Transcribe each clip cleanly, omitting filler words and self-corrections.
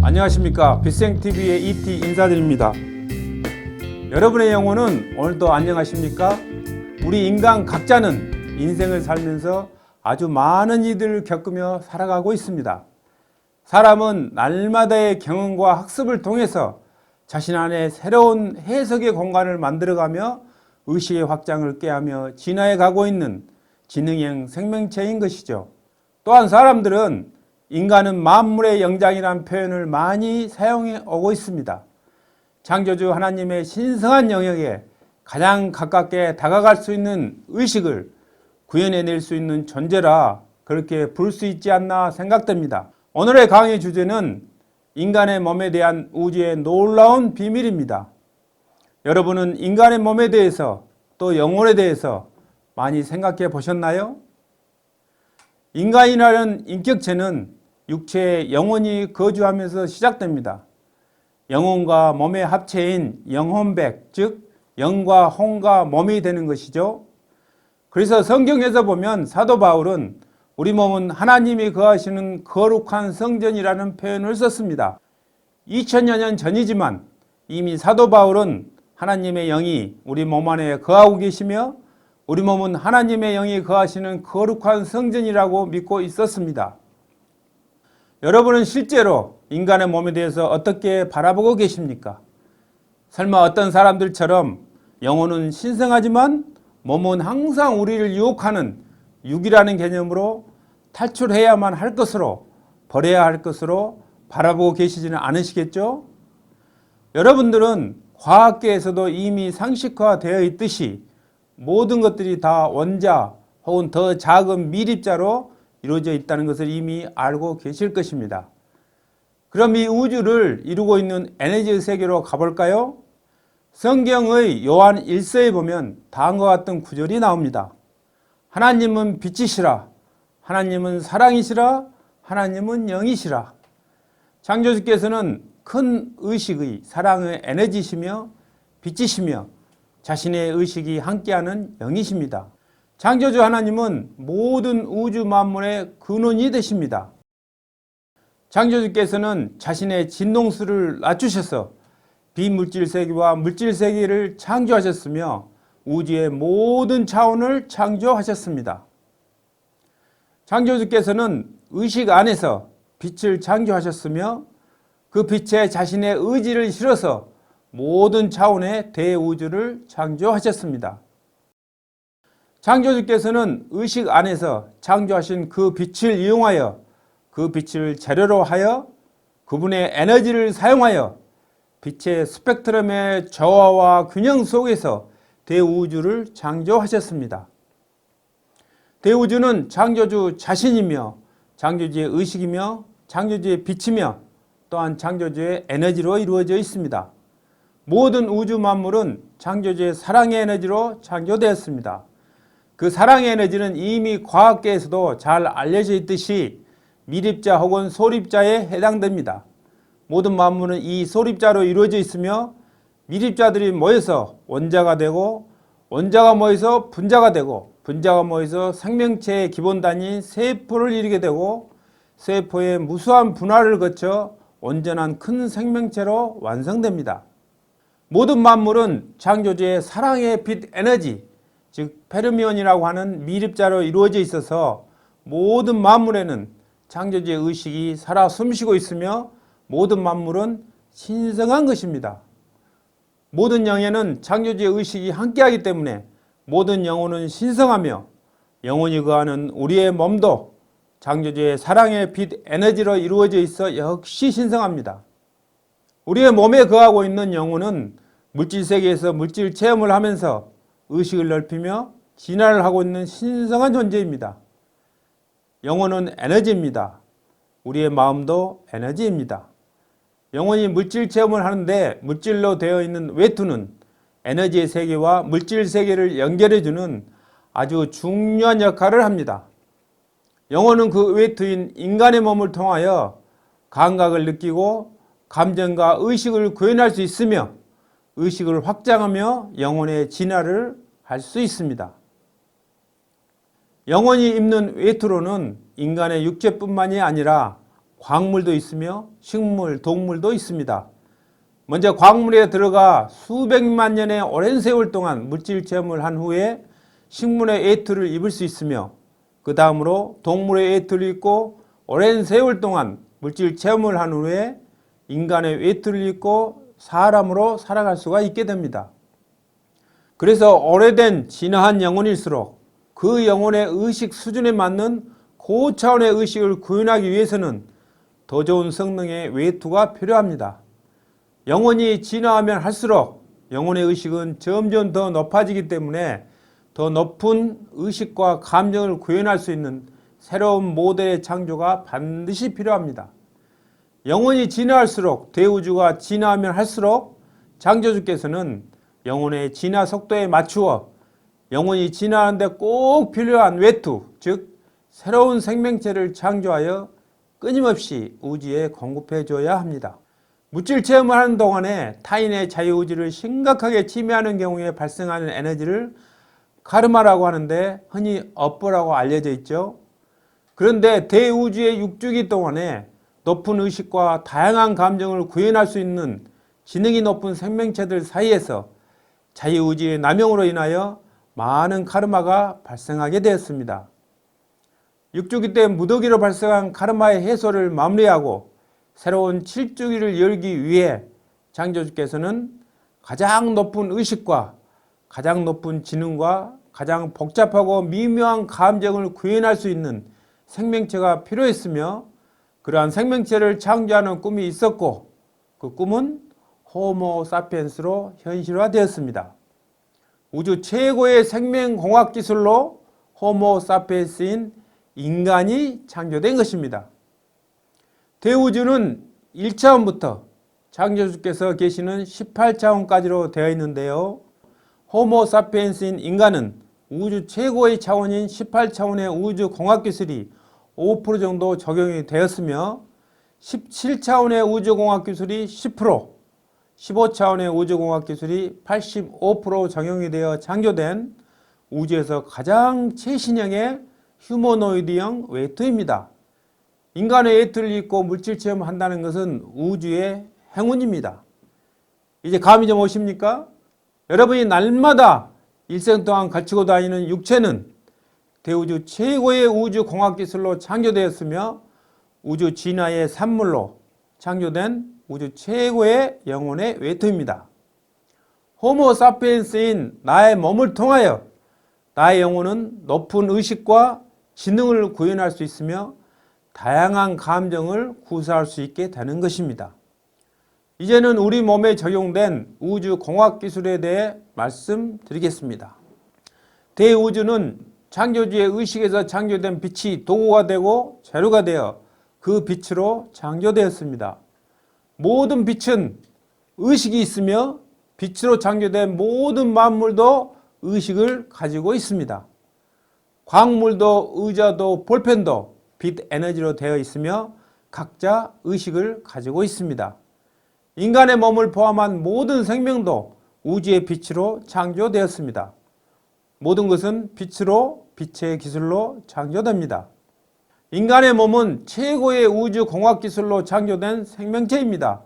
안녕하십니까. 빛생TV의 이티 인사드립니다. 여러분의 영혼은 오늘도 안녕하십니까? 우리 인간 각자는 인생을 살면서 아주 많은 일들을 겪으며 살아가고 있습니다. 사람은 날마다의 경험과 학습을 통해서 자신 안에 새로운 해석의 공간을 만들어가며 의식의 확장을 꾀하며 진화해 가고 있는 지능형 생명체인 것이죠. 또한 사람들은 인간은 만물의 영장이라는 표현을 많이 사용해 오고 있습니다. 창조주 하나님의 신성한 영역에 가장 가깝게 다가갈 수 있는 의식을 구현해낼 수 있는 존재라 그렇게 부를 수 있지 않나 생각됩니다. 오늘의 강의 주제는 인간의 몸에 대한 우주의 놀라운 비밀입니다. 여러분은 인간의 몸에 대해서 또 영혼에 대해서 많이 생각해 보셨나요? 인간이라는 인격체는 육체에 영혼이 거주하면서 시작됩니다. 영혼과 몸의 합체인 영혼백, 즉 영과 혼과 몸이 되는 것이죠. 그래서 성경에서 보면 사도 바울은 우리 몸은 하나님이 거하시는 거룩한 성전이라는 표현을 썼습니다. 2000여 년 전이지만 이미 사도 바울은 하나님의 영이 우리 몸 안에 거하고 계시며 우리 몸은 하나님의 영이 거하시는 거룩한 성전이라고 믿고 있었습니다. 여러분은 실제로 인간의 몸에 대해서 어떻게 바라보고 계십니까? 설마 어떤 사람들처럼 영혼은 신성하지만 몸은 항상 우리를 유혹하는 육이라는 개념으로 탈출해야만 할 것으로, 버려야 할 것으로 바라보고 계시지는 않으시겠죠? 여러분들은 과학계에서도 이미 상식화되어 있듯이 모든 것들이 다 원자 혹은 더 작은 미립자로 이루어져 있다는 것을 이미 알고 계실 것입니다. 그럼 이 우주를 이루고 있는 에너지의 세계로 가볼까요? 성경의 요한 1서에 보면 다음과 같은 구절이 나옵니다. 하나님은 빛이시라, 하나님은 사랑이시라, 하나님은 영이시라. 창조주께서는 큰 의식의 사랑의 에너지시며 빛이시며 자신의 의식이 함께하는 영이십니다. 창조주 하나님은 모든 우주 만물의 근원이 되십니다. 창조주께서는 자신의 진동수를 낮추셔서 비물질 세계와 물질 세계를 창조하셨으며 우주의 모든 차원을 창조하셨습니다. 창조주께서는 의식 안에서 빛을 창조하셨으며 그 빛에 자신의 의지를 실어서 모든 차원의 대우주를 창조하셨습니다. 창조주께서는 의식 안에서 창조하신 그 빛을 이용하여 그 빛을 재료로 하여 그분의 에너지를 사용하여 빛의 스펙트럼의 조화와 균형 속에서 대우주를 창조하셨습니다. 대우주는 창조주 자신이며 창조주의 의식이며 창조주의 빛이며 또한 창조주의 에너지로 이루어져 있습니다. 모든 우주 만물은 창조주의 사랑의 에너지로 창조되었습니다. 그 사랑의 에너지는 이미 과학계에서도 잘 알려져 있듯이 미립자 혹은 소립자에 해당됩니다. 모든 만물은 이 소립자로 이루어져 있으며 미립자들이 모여서 원자가 되고 원자가 모여서 분자가 되고 분자가 모여서 생명체의 기본단위인 세포를 이루게 되고 세포의 무수한 분화를 거쳐 온전한 큰 생명체로 완성됩니다. 모든 만물은 창조주의 사랑의 빛 에너지, 즉 페르미온이라고 하는 미립자로 이루어져 있어서 모든 만물에는 창조주의 의식이 살아 숨쉬고 있으며 모든 만물은 신성한 것입니다. 모든 영에는 창조주의 의식이 함께하기 때문에 모든 영혼은 신성하며 영혼이 거하는 우리의 몸도 창조주의 사랑의 빛 에너지로 이루어져 있어 역시 신성합니다. 우리의 몸에 거하고 있는 영혼은 물질 세계에서 물질 체험을 하면서 의식을 넓히며 진화를 하고 있는 신성한 존재입니다. 영혼은 에너지입니다. 우리의 마음도 에너지입니다. 영혼이 물질 체험을 하는데 물질로 되어 있는 외투는 에너지의 세계와 물질 세계를 연결해주는 아주 중요한 역할을 합니다. 영혼은 그 외투인 인간의 몸을 통하여 감각을 느끼고 감정과 의식을 구현할 수 있으며 의식을 확장하며 영혼의 진화를 할 수 있습니다. 영혼이 입는 외투로는 인간의 육체뿐만이 아니라 광물도 있으며 식물, 동물도 있습니다. 먼저 광물에 들어가 수백만 년의 오랜 세월 동안 물질 체험을 한 후에 식물의 외투를 입을 수 있으며 그 다음으로 동물의 외투를 입고 오랜 세월 동안 물질 체험을 한 후에 인간의 외투를 입고 사람으로 살아갈 수가 있게 됩니다. 그래서 오래된 진화한 영혼일수록 그 영혼의 의식 수준에 맞는 고차원의 의식을 구현하기 위해서는 더 좋은 성능의 외투가 필요합니다. 영혼이 진화하면 할수록 영혼의 의식은 점점 더 높아지기 때문에 더 높은 의식과 감정을 구현할 수 있는 새로운 모델의 창조가 반드시 필요합니다. 영혼이 진화할수록 대우주가 진화하면 할수록 창조주께서는 영혼의 진화 속도에 맞추어 영혼이 진화하는데 꼭 필요한 외투, 즉 새로운 생명체를 창조하여 끊임없이 우주에 공급해 줘야 합니다. 물질 체험을 하는 동안에 타인의 자유의지를 심각하게 침해하는 경우에 발생하는 에너지를 카르마라고 하는데 흔히 업보라고 알려져 있죠. 그런데 대우주의 6주기 동안에 높은 의식과 다양한 감정을 구현할 수 있는 지능이 높은 생명체들 사이에서 자유의지의 남용으로 인하여 많은 카르마가 발생하게 되었습니다. 6주기 때 무더기로 발생한 카르마의 해소를 마무리하고 새로운 7주기를 열기 위해 창조주께서는 가장 높은 의식과 가장 높은 지능과 가장 복잡하고 미묘한 감정을 구현할 수 있는 생명체가 필요했으며 그러한 생명체를 창조하는 꿈이 있었고 그 꿈은 호모 사피엔스로 현실화되었습니다. 우주 최고의 생명공학 기술로 호모 사피엔스인 인간이 창조된 것입니다. 대우주는 1차원부터 창조주께서 계시는 18차원까지로 되어 있는데요. 호모 사피엔스인 인간은 우주 최고의 차원인 18차원의 우주 공학기술이 5% 정도 적용이 되었으며 17차원의 우주공학기술이 10%, 15차원의 우주공학기술이 85% 적용이 되어 창조된 우주에서 가장 최신형의 휴머노이드형 외투입니다. 인간의 외투를 입고 물질 체험한다는 것은 우주의 행운입니다. 이제 감이 좀 오십니까? 여러분이 날마다 일생 동안 갖추고 다니는 육체는 대우주 최고의 우주 공학기술로 창조되었으며 우주 진화의 산물로 창조된 우주 최고의 영혼의 외투입니다. 호모 사피엔스인 나의 몸을 통하여 나의 영혼은 높은 의식과 지능을 구현할 수 있으며 다양한 감정을 구사할 수 있게 되는 것입니다. 이제는 우리 몸에 적용된 우주 공학 기술에 대해 말씀드리겠습니다. 대우주는 창조주의 의식에서 창조된 빛이 도구가 되고 재료가 되어 그 빛으로 창조되었습니다. 모든 빛은 의식이 있으며 빛으로 창조된 모든 만물도 의식을 가지고 있습니다. 광물도 의자도 볼펜도 빛 에너지로 되어 있으며 각자 의식을 가지고 있습니다. 인간의 몸을 포함한 모든 생명도 우주의 빛으로 창조되었습니다. 모든 것은 빛으로 빛의 기술로 창조됩니다. 인간의 몸은 최고의 우주 공학 기술로 창조된 생명체입니다.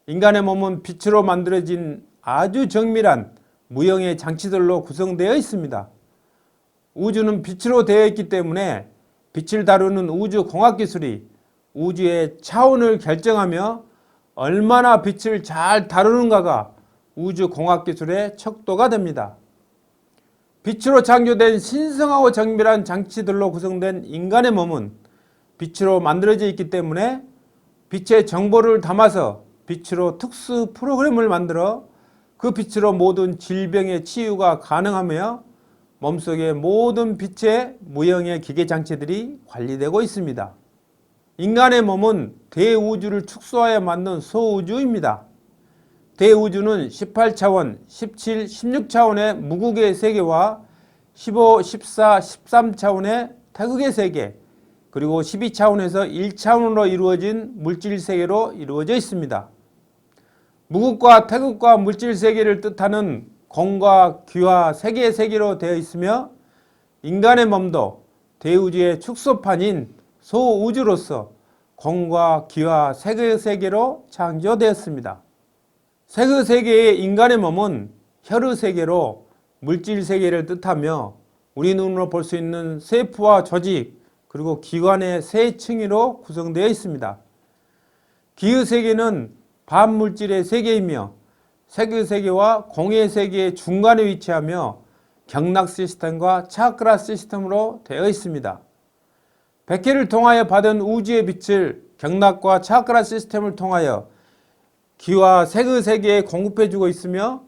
인간의 몸은 빛으로 만들어진 아주 정밀한 무형의 장치들로 구성되어 있습니다. 우주는 빛으로 되어 있기 때문에 빛을 다루는 우주 공학 기술이 우주의 차원을 결정하며 얼마나 빛을 잘 다루는가가 우주 공학 기술의 척도가 됩니다. 빛으로 창조된 신성하고 정밀한 장치들로 구성된 인간의 몸은 빛으로 만들어져 있기 때문에 빛의 정보를 담아서 빛으로 특수 프로그램을 만들어 그 빛으로 모든 질병의 치유가 가능하며 몸속의 모든 빛의 무형의 기계 장치들이 관리되고 있습니다. 인간의 몸은 대우주를 축소하여 만든 소우주입니다. 대우주는 18차원, 17, 16차원의 무극의 세계와 15, 14, 13차원의 태극의 세계, 그리고 12차원에서 1차원으로 이루어진 물질 세계로 이루어져 있습니다. 무극과 태극과 물질 세계를 뜻하는 공과 귀와 세계의 세계로 되어 있으며 인간의 몸도 대우주의 축소판인 소우주로서 공과 기와 색의 세계로 창조되었습니다. 색의 세계의 인간의 몸은 혈의 세계로 물질 세계를 뜻하며 우리 눈으로 볼 수 있는 세포와 조직 그리고 기관의 세 층위로 구성되어 있습니다. 기의 세계는 반물질의 세계이며 색의 세계와 공의 세계의 중간에 위치하며 경락 시스템과 차크라 시스템으로 되어 있습니다. 백회를 통하여 받은 우주의 빛을 경락과 차크라 시스템을 통하여 기와 색의 세계에 공급해주고 있으며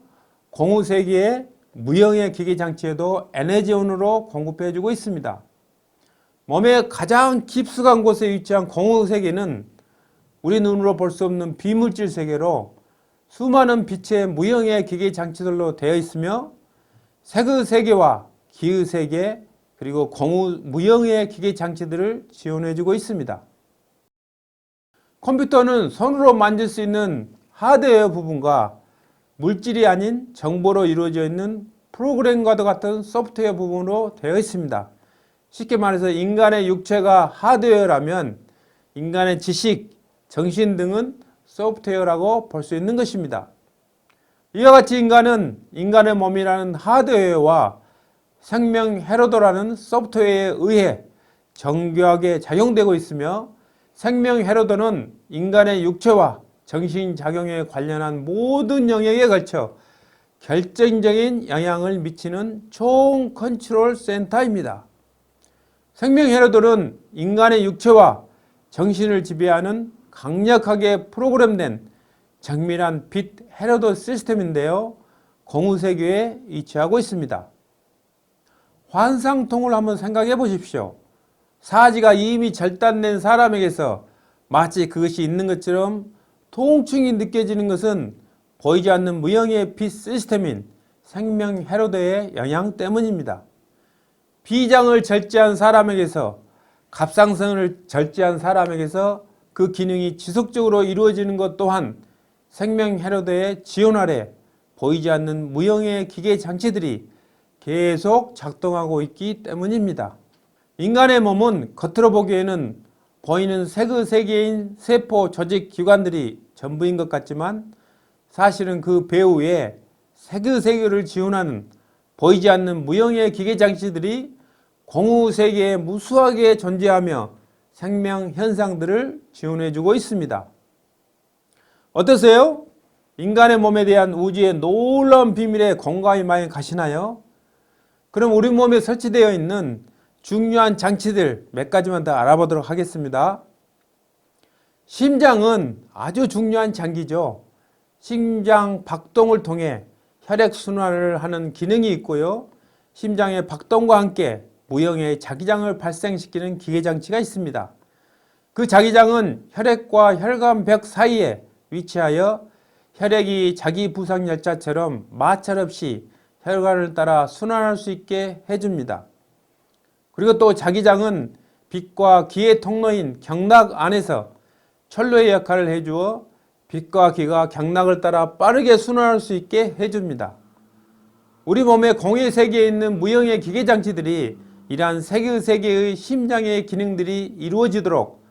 공의 세계에 무형의 기계장치에도 에너지원으로 공급해주고 있습니다. 몸의 가장 깊숙한 곳에 위치한 공의 세계는 우리 눈으로 볼 수 없는 비물질 세계로 수많은 빛의 무형의 기계장치들로 되어 있으며 색의 세계와 기의 세계 그리고 공의 무형의 기계장치들을 지원해주고 있습니다. 컴퓨터는 손으로 만질 수 있는 하드웨어 부분과 물질이 아닌 정보로 이루어져 있는 프로그램과도 같은 소프트웨어 부분으로 되어 있습니다. 쉽게 말해서 인간의 육체가 하드웨어라면 인간의 지식, 정신 등은 소프트웨어라고 볼 수 있는 것입니다. 이와 같이 인간은 인간의 몸이라는 하드웨어와 생명 헤로도라는 소프트웨어에 의해 정교하게 작용되고 있으며 생명 헤로도는 인간의 육체와 정신작용에 관련한 모든 영역에 걸쳐 결정적인 영향을 미치는 총 컨트롤 센터입니다. 생명 헤로도는 인간의 육체와 정신을 지배하는 강력하게 프로그램된 정밀한 빛 헤로도 시스템인데요. 공의 세계에 위치하고 있습니다. 환상통을 한번 생각해 보십시오. 사지가 이미 절단된 사람에게서 마치 그것이 있는 것처럼 통증이 느껴지는 것은 보이지 않는 무형의 빛 시스템인 생명 헤로도의 영향 때문입니다. 비장을 절제한 사람에게서 갑상선을 절제한 사람에게서 그 기능이 지속적으로 이루어지는 것 또한 생명 헤로도의 지원 아래 보이지 않는 무형의 기계 장치들이 계속 작동하고 있기 때문입니다. 인간의 몸은 겉으로 보기에는 보이는 색의 세계인 세포, 조직, 기관들이 전부인 것 같지만 사실은 그 배후에 색의 세계를 지원하는 보이지 않는 무형의 기계 장치들이 공의 세계에 무수하게 존재하며 생명 현상들을 지원해주고 있습니다. 어떠세요? 인간의 몸에 대한 우주의 놀라운 비밀에 공감이 많이 가시나요? 그럼 우리 몸에 설치되어 있는 중요한 장치들 몇 가지만 더 알아보도록 하겠습니다. 심장은 아주 중요한 장기죠. 심장 박동을 통해 혈액순환을 하는 기능이 있고요. 심장의 박동과 함께 무형의 자기장을 발생시키는 기계장치가 있습니다. 그 자기장은 혈액과 혈관벽 사이에 위치하여 혈액이 자기 부상 열차처럼 마찰 없이 혈관을 따라 순환할 수 있게 해줍니다. 그리고 또 자기장은 빛과 기의 통로인 경락 안에서 철로의 역할을 해주어 빛과 기가 경락을 따라 빠르게 순환할 수 있게 해줍니다. 우리 몸의 공의 세계에 있는 무형의 기계장치들이 이러한 색의 세계의 심장의 기능들이 이루어지도록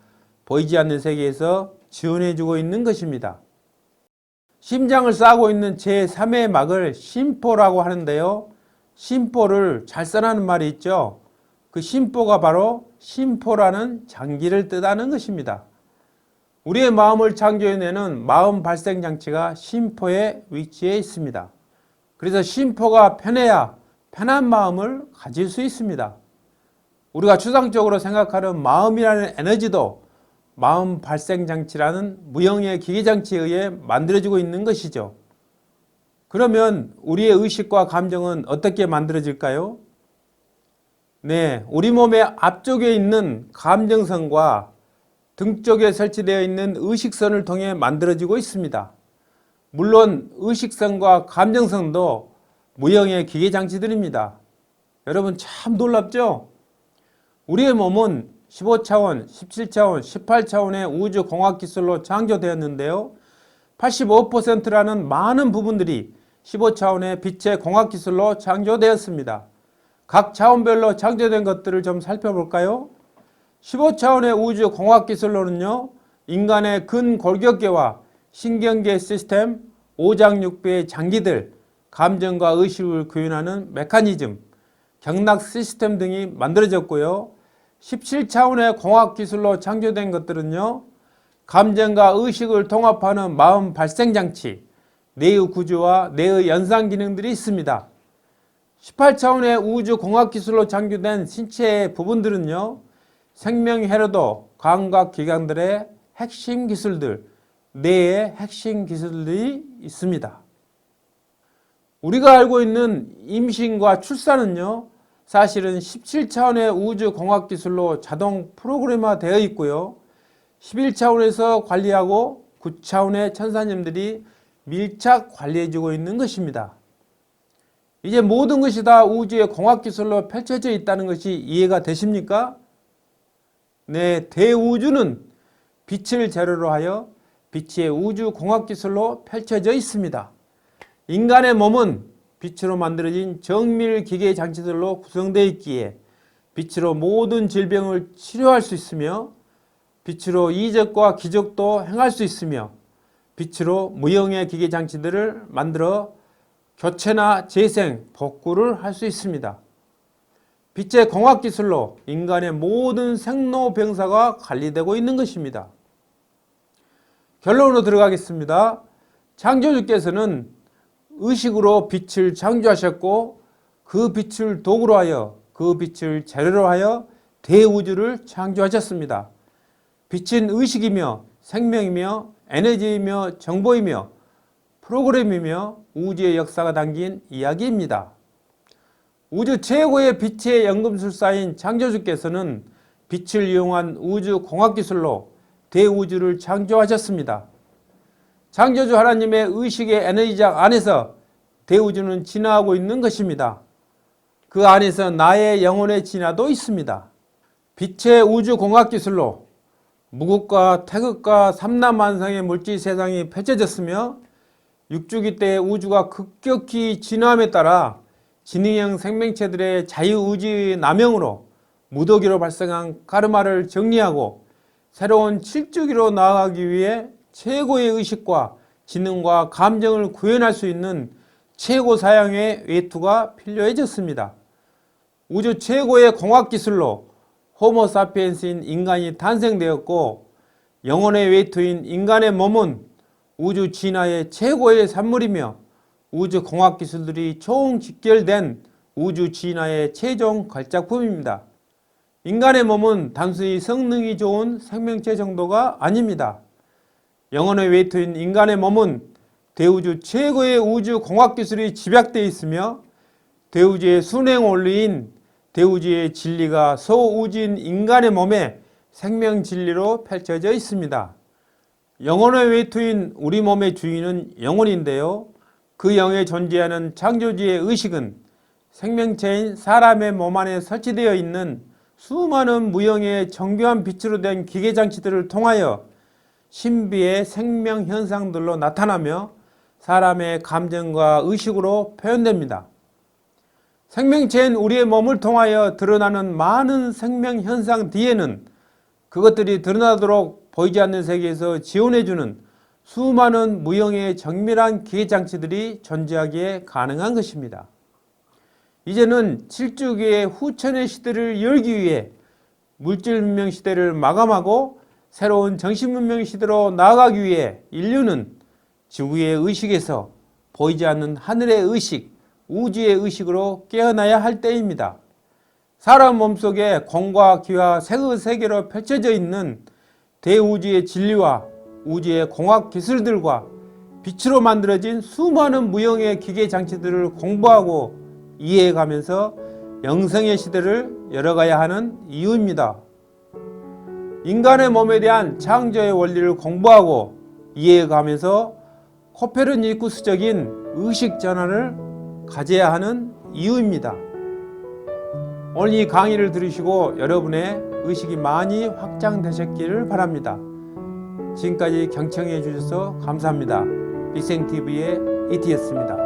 보이지 않는 세계에서 지원해주고 있는 것입니다. 심장을 싸고 있는 제3의 막을 심포라고 하는데요. 심포를 잘 써라는 말이 있죠. 그 심포가 바로 심포라는 장기를 뜻하는 것입니다. 우리의 마음을 창조해내는 마음 발생 장치가 심포에 위치해 있습니다. 그래서 심포가 편해야 편한 마음을 가질 수 있습니다. 우리가 추상적으로 생각하는 마음이라는 에너지도 마음 발생 장치라는 무형의 기계장치에 의해 만들어지고 있는 것이죠. 그러면 우리의 의식과 감정은 어떻게 만들어질까요? 네, 우리 몸의 앞쪽에 있는 감정선과 등 쪽에 설치되어 있는 의식선을 통해 만들어지고 있습니다. 물론 의식선과 감정선도 무형의 기계장치들입니다. 여러분 참 놀랍죠? 우리의 몸은 15차원, 17차원, 18차원의 우주공학기술로 창조되었는데요. 85%라는 많은 부분들이 15차원의 빛의 공학기술로 창조되었습니다. 각 차원별로 창조된 것들을 좀 살펴볼까요? 15차원의 우주 공학 기술로는요, 인간의 근골격계와 신경계 시스템, 오장육부의 장기들, 감정과 의식을 구현하는 메커니즘, 경락 시스템 등이 만들어졌고요. 17차원의 공학 기술로 창조된 것들은요, 감정과 의식을 통합하는 마음 발생장치, 뇌의 구조와 뇌의 연상 기능들이 있습니다. 18차원의 우주 공학 기술로 창조된 신체의 부분들은요, 생명 회로도 감각기관들의 핵심 기술들, 뇌의 핵심 기술들이 있습니다. 우리가 알고 있는 임신과 출산은요, 사실은 17차원의 우주 공학 기술로 자동 프로그램화 되어 있고요. 11차원에서 관리하고 9차원의 천사님들이 밀착 관리해주고 있는 것입니다. 이제 모든 것이 다 우주의 공학 기술로 펼쳐져 있다는 것이 이해가 되십니까? 네, 대우주는 빛을 재료로 하여 빛의 우주 공학 기술로 펼쳐져 있습니다. 인간의 몸은 빛으로 만들어진 정밀 기계 장치들로 구성되어 있기에 빛으로 모든 질병을 치료할 수 있으며 빛으로 이적과 기적도 행할 수 있으며 빛으로 무형의 기계 장치들을 만들어 교체나 재생, 복구를 할 수 있습니다. 빛의 공학 기술로 인간의 모든 생로병사가 관리되고 있는 것입니다. 결론으로 들어가겠습니다. 창조주께서는 의식으로 빛을 창조하셨고 그 빛을 도구로 하여 그 빛을 재료로 하여 대우주를 창조하셨습니다. 빛은 의식이며 생명이며 에너지이며 정보이며 프로그램이며 우주의 역사가 담긴 이야기입니다. 우주 최고의 빛의 연금술사인 창조주께서는 빛을 이용한 우주 공학기술로 대우주를 창조하셨습니다. 창조주 하나님의 의식의 에너지장 안에서 대우주는 진화하고 있는 것입니다. 그 안에서 나의 영혼의 진화도 있습니다. 빛의 우주 공학기술로 무극과 태극과 삼라만상의 물질 세상이 펼쳐졌으며 육주기 때의 우주가 급격히 진화함에 따라 지능형 생명체들의 자유의지의 남용으로 무더기로 발생한 카르마를 정리하고 새로운 7주기로 나아가기 위해 최고의 의식과 지능과 감정을 구현할 수 있는 최고 사양의 외투가 필요해졌습니다. 우주 최고의 공학기술로 호모사피엔스인 인간이 탄생되었고 영혼의 외투인 인간의 몸은 우주 진화의 최고의 산물이며 우주 공학기술들이 총 집결된 우주 진화의 최종 걸작품입니다. 인간의 몸은 단순히 성능이 좋은 생명체 정도가 아닙니다. 영혼의 외투인 인간의 몸은 대우주 최고의 우주 공학기술이 집약되어 있으며 대우주의 순행 원리인 대우주의 진리가 소우주인 인간의 몸에 생명 진리로 펼쳐져 있습니다. 영혼의 외투인 우리 몸의 주인은 영혼인데요. 그 영에 존재하는 창조주의 의식은 생명체인 사람의 몸 안에 설치되어 있는 수많은 무형의 정교한 빛으로 된 기계장치들을 통하여 신비의 생명 현상들로 나타나며 사람의 감정과 의식으로 표현됩니다. 생명체인 우리의 몸을 통하여 드러나는 많은 생명 현상 뒤에는 그것들이 드러나도록 보이지 않는 세계에서 지원해주는 수많은 무형의 정밀한 기계장치들이 존재하기에 가능한 것입니다. 이제는 7주기의 후천의 시대를 열기 위해 물질문명 시대를 마감하고 새로운 정신문명 시대로 나아가기 위해 인류는 지구의 의식에서 보이지 않는 하늘의 의식, 우주의 의식으로 깨어나야 할 때입니다. 사람 몸속에 공과 기와 색의 세계로 펼쳐져 있는 대우주의 진리와 우주의 공학 기술들과 빛으로 만들어진 수많은 무형의 기계 장치들을 공부하고 이해해가면서 영성의 시대를 열어가야 하는 이유입니다. 인간의 몸에 대한 창조의 원리를 공부하고 이해해가면서 코페르니쿠스적인 의식 전환을 가져야 하는 이유입니다. 오늘 이 강의를 들으시고 여러분의 의식이 많이 확장되셨기를 바랍니다. 지금까지 경청해 주셔서 감사합니다. 빅생TV의 이티였습니다.